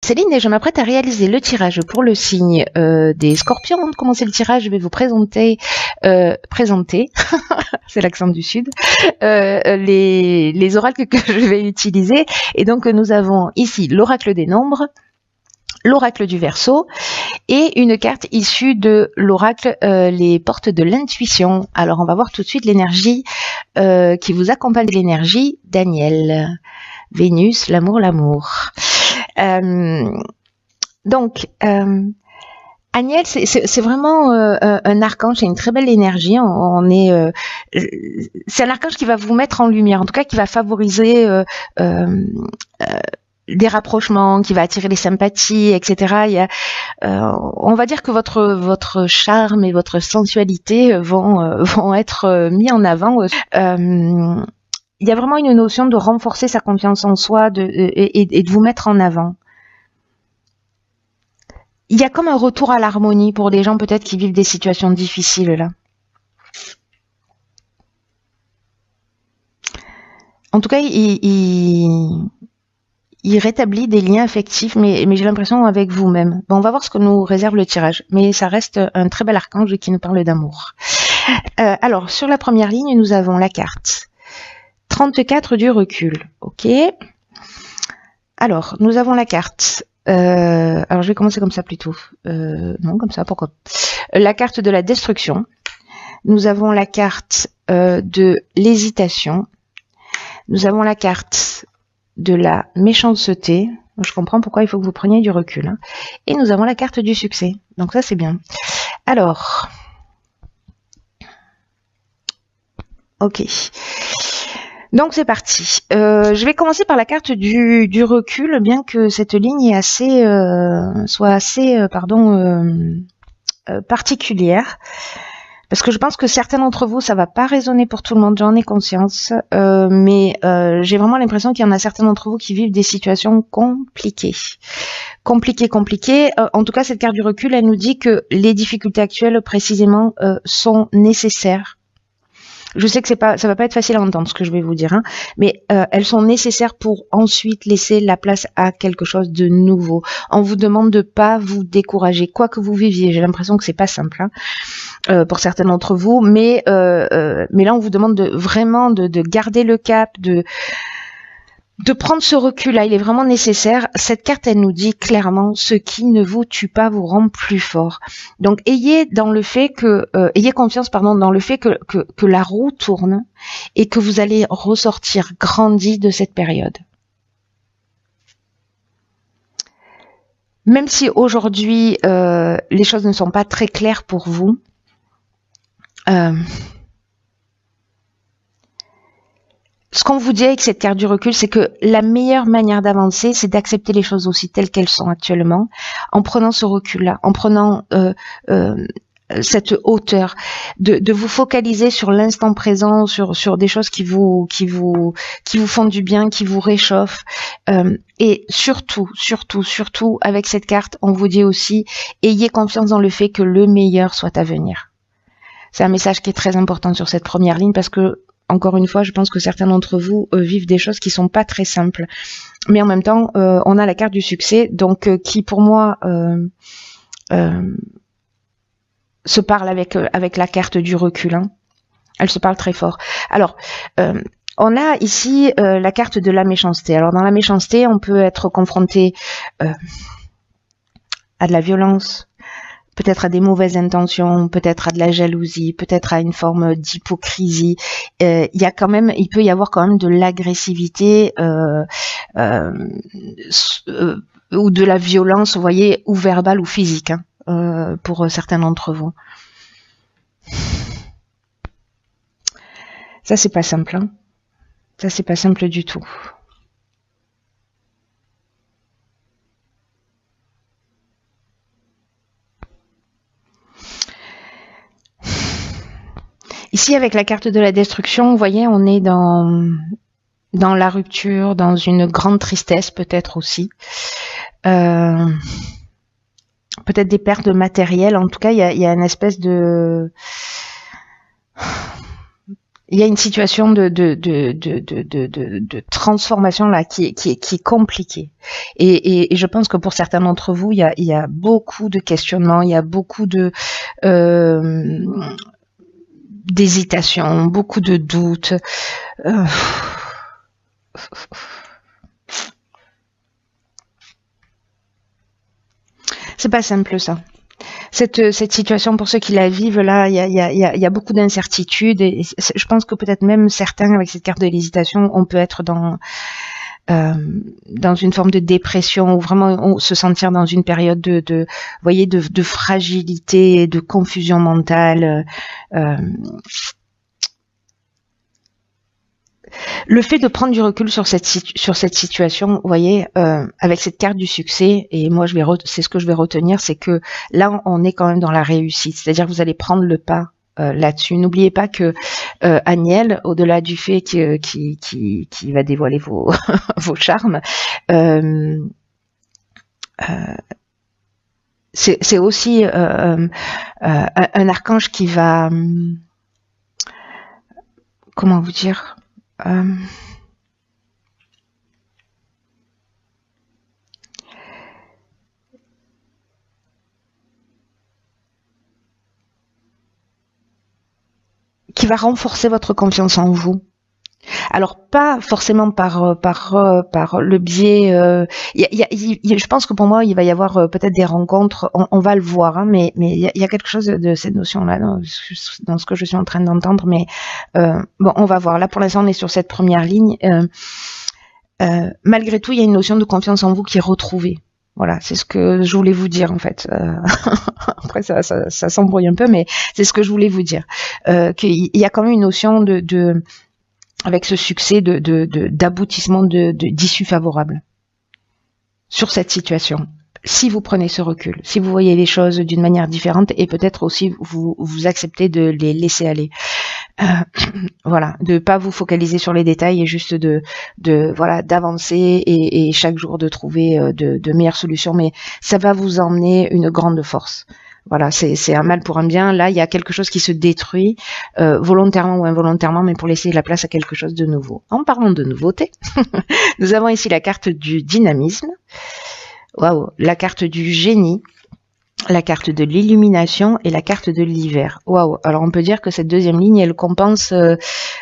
Céline, et je m'apprête à réaliser le tirage pour le signe des Scorpions. Avant de commencer le tirage, je vais vous présenter, c'est l'accent du Sud, les oracles que je vais utiliser. Et donc, nous avons ici l'oracle des nombres, l'oracle du Verseau et une carte issue de l'oracle les portes de l'intuition. Alors, on va voir tout de suite l'énergie qui vous accompagne, l'énergie Daniel. Vénus, l'amour. Donc, Aniel, c'est vraiment un archange, c'est une très belle énergie. C'est un archange qui va vous mettre en lumière, en tout cas qui va favoriser des rapprochements, qui va attirer les sympathies, etc. On va dire que votre charme et votre sensualité vont être mis en avant. Il y a vraiment une notion de renforcer sa confiance en soi et de vous mettre en avant. Il y a comme un retour à l'harmonie pour des gens peut-être qui vivent des situations difficiles là. En tout cas, il rétablit des liens affectifs, mais j'ai l'impression avec vous-même. Bon, on va voir ce que nous réserve le tirage, mais ça reste un très bel archange qui nous parle d'amour. Alors, sur la première ligne, nous avons la carte 34 du recul. Ok. Alors, nous avons la carte. Alors, je vais commencer comme ça plutôt. Non, comme ça, pourquoi? La carte de la destruction. Nous avons la carte de l'hésitation. Nous avons la carte de la méchanceté. Je comprends pourquoi il faut que vous preniez du recul. Hein. Et nous avons la carte du succès. Donc ça, c'est bien. Alors. Ok. Donc c'est parti. Je vais commencer par la carte du recul, bien que cette ligne est soit assez particulière, parce que je pense que certains d'entre vous, ça va pas résonner pour tout le monde, j'en ai conscience, mais j'ai vraiment l'impression qu'il y en a certains d'entre vous qui vivent des situations compliquées. Compliquées. En tout cas, cette carte du recul, elle nous dit que les difficultés actuelles, précisément, sont nécessaires. Je sais que ça va pas être facile à entendre ce que je vais vous dire, hein, mais elles sont nécessaires pour ensuite laisser la place à quelque chose de nouveau. On vous demande de pas vous décourager, quoi que vous viviez. J'ai l'impression que c'est pas simple pour certains d'entre vous, mais là on vous demande vraiment de garder le cap, de prendre ce recul-là, il est vraiment nécessaire. Cette carte, elle nous dit clairement, ce qui ne vous tue pas vous rend plus fort. Donc, ayez confiance, dans le fait que la roue tourne et que vous allez ressortir grandi de cette période. Même si aujourd'hui, les choses ne sont pas très claires pour vous, ce qu'on vous dit avec cette carte du recul, c'est que la meilleure manière d'avancer, c'est d'accepter les choses aussi telles qu'elles sont actuellement, en prenant ce recul-là, en prenant cette hauteur, de vous focaliser sur l'instant présent, sur des choses qui vous font du bien, qui vous réchauffent, et surtout, avec cette carte, on vous dit aussi, ayez confiance dans le fait que le meilleur soit à venir. C'est un message qui est très important sur cette première ligne parce que encore une fois, je pense que certains d'entre vous vivent des choses qui sont pas très simples. Mais en même temps, on a la carte du succès, donc qui pour moi se parle avec la carte du recul. Hein. Elle se parle très fort. Alors, on a ici la carte de la méchanceté. Alors dans la méchanceté, on peut être confronté à de la violence, peut-être à des mauvaises intentions, peut-être à de la jalousie, peut-être à une forme d'hypocrisie. Il peut y avoir quand même de l'agressivité ou de la violence, vous voyez, ou verbale ou physique, hein, pour certains d'entre vous. Ça, c'est pas simple. Hein. Ça, c'est pas simple du tout. Ici, avec la carte de la destruction, vous voyez, on est dans la rupture, dans une grande tristesse peut-être aussi. Peut-être des pertes de matériel. En tout cas, il y a une espèce de... il y a une situation de transformation là qui est compliquée. Et je pense que pour certains d'entre vous, il y a beaucoup de questionnements, il y a beaucoup d'hésitation, beaucoup de doutes. C'est pas simple ça. Cette situation, pour ceux qui la vivent, là, il y a beaucoup d'incertitudes. Et je pense que peut-être même certains, avec cette carte de l'hésitation, on peut être dans une forme de dépression ou vraiment se sentir dans une période de fragilité, de confusion mentale. Le fait de prendre du recul sur cette situation, vous voyez, avec cette carte du succès, et moi c'est ce que je vais retenir, c'est que là on est quand même dans la réussite, c'est-à-dire que vous allez prendre le pas là-dessus. N'oubliez pas que Aniel, au-delà du fait qui va dévoiler vos vos charmes, c'est aussi un archange qui va, comment vous dire, qui va renforcer votre confiance en vous. Alors pas forcément par le biais. Je pense que pour moi il va y avoir peut-être des rencontres. On va le voir, hein, mais il y a quelque chose de cette notion-là dans ce que je suis en train d'entendre. Mais bon, on va voir. Là pour l'instant on est sur cette première ligne. Malgré tout, il y a une notion de confiance en vous qui est retrouvée. Voilà, c'est ce que je voulais vous dire en fait. Après ça s'embrouille un peu, mais c'est ce que je voulais vous dire. Qu'il y a quand même une notion avec ce succès d'aboutissement d'issue favorable sur cette situation. Si vous prenez ce recul, si vous voyez les choses d'une manière différente et peut-être aussi vous acceptez de les laisser aller. Voilà, de pas vous focaliser sur les détails et juste voilà, d'avancer et chaque jour de trouver de meilleures solutions, mais ça va vous emmener une grande force. Voilà, c'est un mal pour un bien. Là, il y a quelque chose qui se détruit, volontairement ou involontairement, mais pour laisser la place à quelque chose de nouveau. En parlant de nouveauté, nous avons ici la carte du dynamisme, waouh, la carte du génie, la carte de l'illumination et la carte de l'hiver. Waouh! Alors on peut dire que cette deuxième ligne, elle compense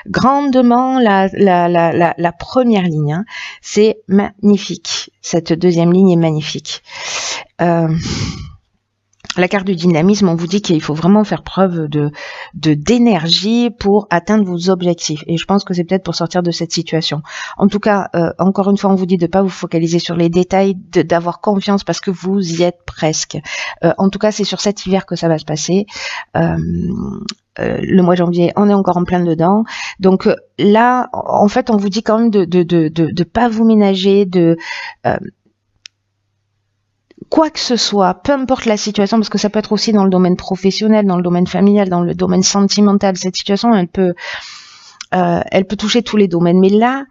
grandement la première ligne. Hein. C'est magnifique. Cette deuxième ligne est magnifique. La carte du dynamisme, on vous dit qu'il faut vraiment faire preuve d'énergie pour atteindre vos objectifs. Et je pense que c'est peut-être pour sortir de cette situation. En tout cas, encore une fois, on vous dit de pas vous focaliser sur les détails, d'avoir confiance parce que vous y êtes presque. En tout cas, c'est sur cet hiver que ça va se passer. Le mois de janvier, on est encore en plein dedans. Donc là, en fait, on vous dit quand même de pas vous ménager, quoi que ce soit, peu importe la situation, parce que ça peut être aussi dans le domaine professionnel, dans le domaine familial, dans le domaine sentimental. Cette situation, elle peut toucher tous les domaines. Mais là,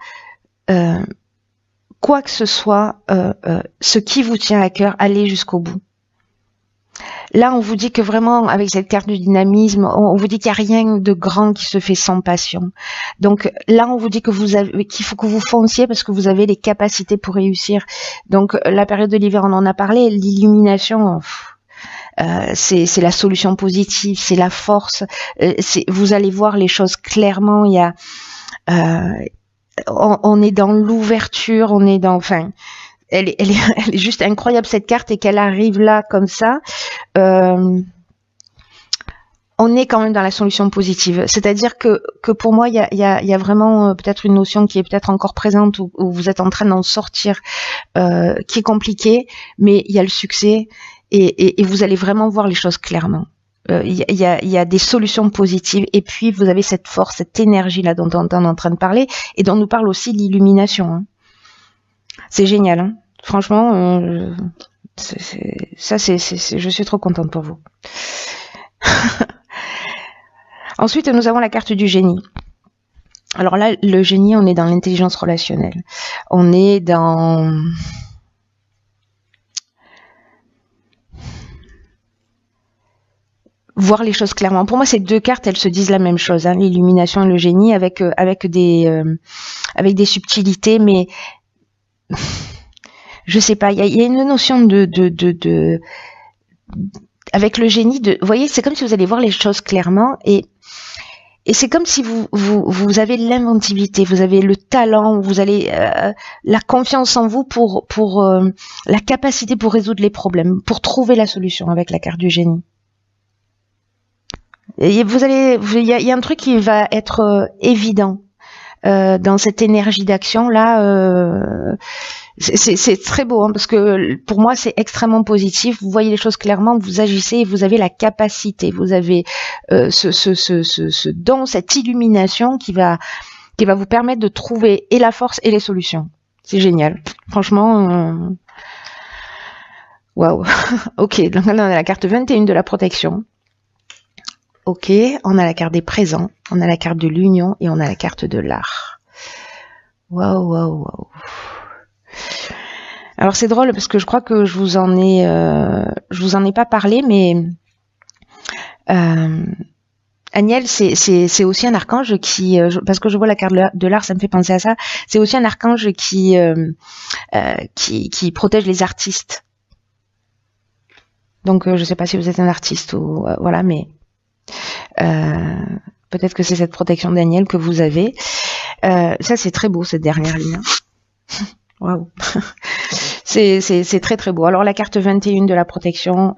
quoi que ce soit, ce qui vous tient à cœur, allez jusqu'au bout. Là, on vous dit que vraiment, avec cette carte du dynamisme, on vous dit qu'il n'y a rien de grand qui se fait sans passion. Donc là, on vous dit que qu'il faut que vous fonciez parce que vous avez les capacités pour réussir. Donc la période de l'hiver, on en a parlé, l'illumination, c'est la solution positive, c'est la force. Vous allez voir les choses clairement. Il y a, on est dans l'ouverture, on est dans, enfin. Elle est juste incroyable cette carte et qu'elle arrive là comme ça. On est quand même dans la solution positive. C'est-à-dire que pour moi, il y a vraiment peut-être une notion qui est peut-être encore présente où vous êtes en train d'en sortir, qui est compliquée, mais il y a le succès et vous allez vraiment voir les choses clairement. Il y a des solutions positives et puis vous avez cette force, cette énergie là dont on est en train de parler et dont nous parle aussi l'illumination. Hein. C'est génial, hein. Franchement, je suis trop contente pour vous. Ensuite, nous avons la carte du génie. Alors là, le génie, on est dans l'intelligence relationnelle. On est dans... voir les choses clairement. Pour moi, ces deux cartes, elles se disent la même chose, hein, l'illumination et le génie, avec des subtilités, mais je sais pas. Il y a une notion de avec le génie. Vous voyez, c'est comme si vous allez voir les choses clairement et c'est comme si vous avez l'inventivité, vous avez le talent, vous avez la confiance en vous pour la capacité pour résoudre les problèmes, pour trouver la solution avec la carte du génie. Et il y a un truc qui va être évident dans cette énergie d'action là. C'est très beau, hein, parce que pour moi c'est extrêmement positif. Vous voyez les choses clairement, vous agissez et vous avez la capacité, vous avez ce don, cette illumination qui va vous permettre de trouver et la force et les solutions. C'est génial, franchement. Waouh. Ok, donc là on a la carte 21 de la protection. Ok, on a la carte des présents, on a la carte de l'union et on a la carte de l'art. Waouh, waouh, waouh. Alors c'est drôle parce que je crois que je vous en ai pas parlé, mais Aniel, c'est aussi un archange qui, parce que je vois la carte de l'art, ça me fait penser à ça. C'est aussi un archange qui protège les artistes. Donc je sais pas si vous êtes un artiste ou voilà, mais peut-être que c'est cette protection d'Aniel que vous avez. Ça c'est très beau cette dernière ligne. Waouh. C'est très très beau. Alors la carte 21 de la protection,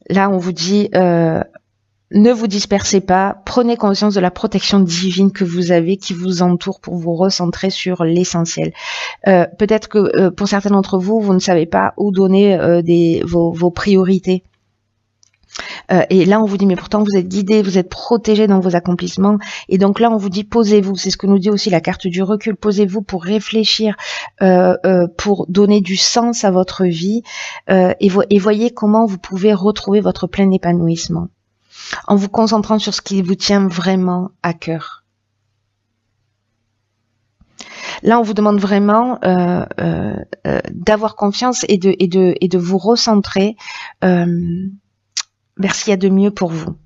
là on vous dit ne vous dispersez pas, prenez conscience de la protection divine que vous avez, qui vous entoure pour vous recentrer sur l'essentiel. Peut-être que pour certains d'entre vous, vous ne savez pas où donner vos priorités. Et là, on vous dit, mais pourtant, vous êtes guidé, vous êtes protégé dans vos accomplissements. Et donc là, on vous dit, posez-vous. C'est ce que nous dit aussi la carte du recul. Posez-vous pour réfléchir, pour donner du sens à votre vie. Et voyez comment vous pouvez retrouver votre plein épanouissement en vous concentrant sur ce qui vous tient vraiment à cœur. Là, on vous demande vraiment d'avoir confiance et de vous recentrer vers ce qu'il y a de mieux pour vous.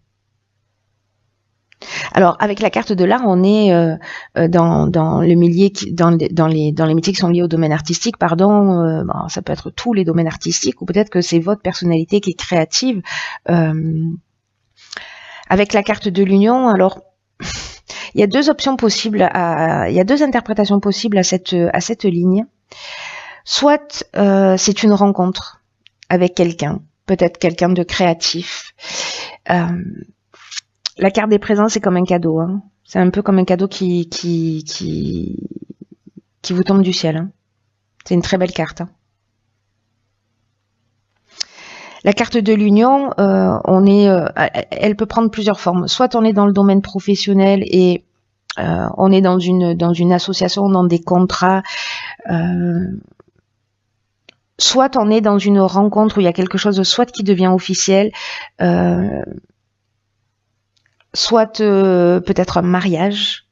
Alors, avec la carte de l'art, on est dans les métiers qui sont liés au domaine artistique, pardon. Bon, ça peut être tous les domaines artistiques, ou peut-être que c'est votre personnalité qui est créative. Avec la carte de l'union, alors il y a deux options possibles, il y a deux interprétations possibles à cette ligne. Soit c'est une rencontre avec quelqu'un, peut-être quelqu'un de créatif. La carte des présents, c'est comme un cadeau. Hein. C'est un peu comme un cadeau qui vous tombe du ciel. Hein. C'est une très belle carte. Hein. La carte de l'union, elle peut prendre plusieurs formes. Soit on est dans le domaine professionnel et on est dans une association, dans des contrats. Soit on est dans une rencontre où il y a quelque chose de soit qui devient officiel, soit peut-être un mariage.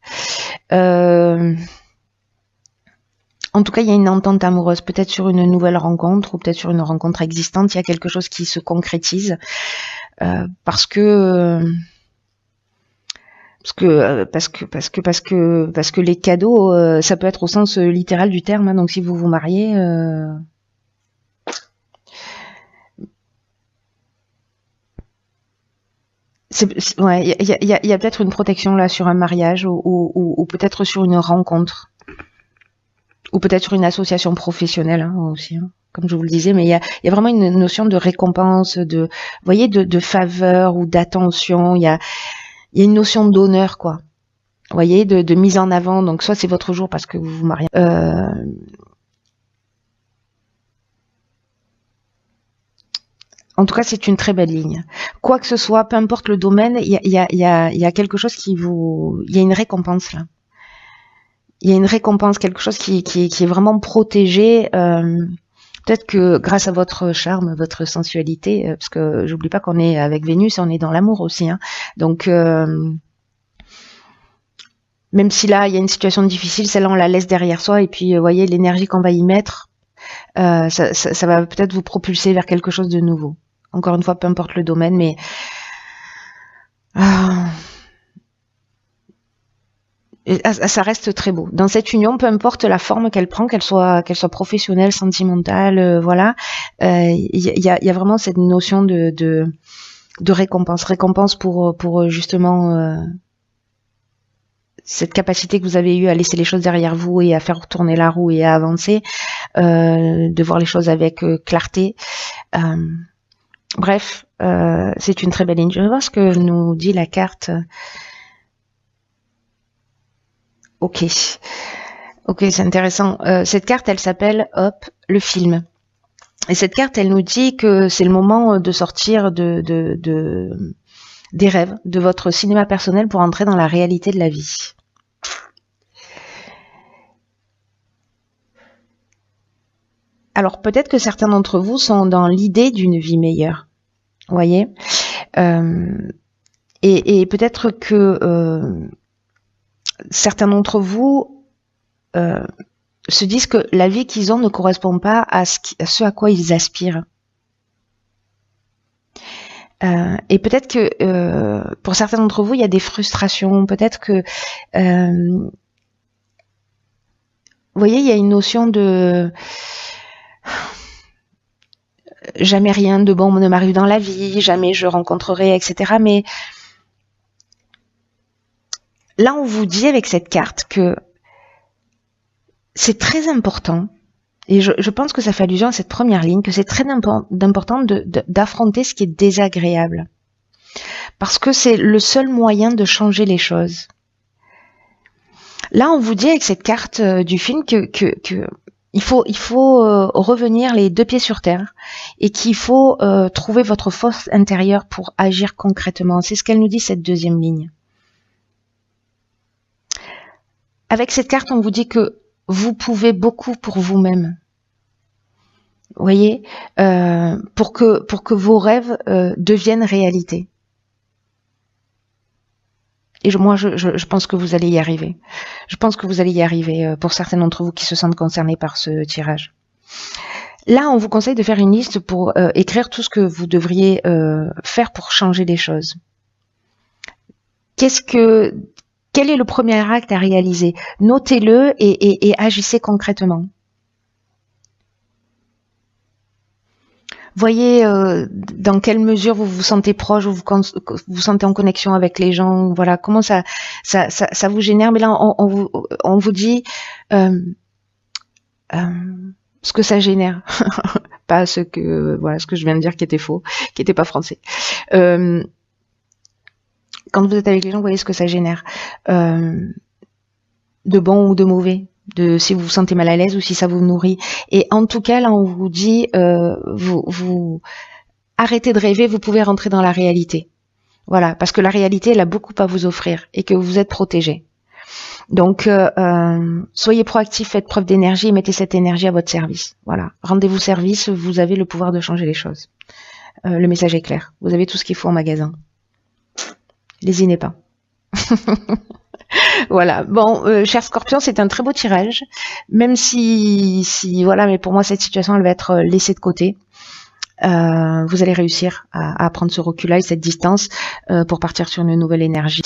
En tout cas, il y a une entente amoureuse, peut-être sur une nouvelle rencontre ou peut-être sur une rencontre existante. Il y a quelque chose qui se concrétise parce que les cadeaux, ça peut être au sens littéral du terme. Hein, donc, si vous vous mariez, ouais, il y a peut-être une protection là sur un mariage ou peut-être sur une rencontre. Ou peut-être sur une association professionnelle hein, aussi, hein, comme je vous le disais, mais il y a vraiment une notion de récompense, de faveur ou d'attention. Il y a une notion d'honneur, quoi. Vous voyez, de mise en avant. Donc soit c'est votre jour parce que vous vous mariez. En tout cas, c'est une très belle ligne. Quoi que ce soit, peu importe le domaine, il y a quelque chose il y a une récompense là. Il y a une récompense, quelque chose qui est vraiment protégé. Peut-être que grâce à votre charme, votre sensualité, parce que j'oublie pas qu'on est avec Vénus, on est dans l'amour aussi. Hein. Donc, même si là, il y a une situation difficile, celle-là, on la laisse derrière soi. Et puis, voyez, l'énergie qu'on va y mettre, ça va peut-être vous propulser vers quelque chose de nouveau. Encore une fois, peu importe le domaine, mais ça reste très beau. Dans cette union, peu importe la forme qu'elle prend, qu'elle soit professionnelle, sentimentale, voilà, il y a vraiment cette notion de récompense pour justement cette capacité que vous avez eue à laisser les choses derrière vous et à faire tourner la roue et à avancer, de voir les choses avec clarté. Bref, c'est une très belle ligne. Je vais voir ce que nous dit la carte. Ok, c'est intéressant. Cette carte, elle s'appelle, hop, le film. Et cette carte, elle nous dit que c'est le moment de sortir des rêves, de votre cinéma personnel pour entrer dans la réalité de la vie. Alors peut-être que certains d'entre vous sont dans l'idée d'une vie meilleure, vous voyez, et peut-être que certains d'entre vous se disent que la vie qu'ils ont ne correspond pas à ce à quoi ils aspirent. Et peut-être que pour certains d'entre vous, il y a des frustrations. Peut-être que, vous voyez, il y a une notion de jamais rien de bon ne m'arrive dans la vie, jamais je rencontrerai, etc. Mais là, on vous dit avec cette carte que c'est très important, et je pense que ça fait allusion à cette première ligne, que c'est très important d'affronter ce qui est désagréable. Parce que c'est le seul moyen de changer les choses. Là, on vous dit avec cette carte du film que il faut revenir les deux pieds sur terre et qu'il faut trouver votre force intérieure pour agir concrètement. C'est ce qu'elle nous dit, cette deuxième ligne. Avec cette carte, on vous dit que vous pouvez beaucoup pour vous-même. Vous voyez, pour que vos rêves deviennent réalité. Et moi, je pense que vous allez y arriver. Je pense que vous allez y arriver pour certains d'entre vous qui se sentent concernés par ce tirage. Là, on vous conseille de faire une liste pour écrire tout ce que vous devriez faire pour changer les choses. Quel est le premier acte à réaliser? Notez-le et agissez concrètement. Voyez dans quelle mesure vous vous sentez proche, vous vous sentez en connexion avec les gens, voilà, comment ça vous génère. Mais là, on vous dit ce que ça génère, pas ce que je viens de dire qui était faux, qui était pas français. Quand vous êtes avec les gens, vous voyez ce que ça génère, de bon ou de mauvais, de si vous vous sentez mal à l'aise ou si ça vous nourrit. Et en tout cas, là, on vous dit, vous arrêtez de rêver, vous pouvez rentrer dans la réalité. Voilà, parce que la réalité, elle a beaucoup à vous offrir et que vous êtes protégé. Donc, soyez proactif, faites preuve d'énergie et mettez cette énergie à votre service. Voilà, rendez-vous service, vous avez le pouvoir de changer les choses. Le message est clair, vous avez tout ce qu'il faut en magasin. Lésinez pas. Voilà. Bon, cher Scorpion, c'est un très beau tirage, même si voilà, mais pour moi cette situation elle va être laissée de côté. Vous allez réussir à prendre ce recul-là et cette distance pour partir sur une nouvelle énergie,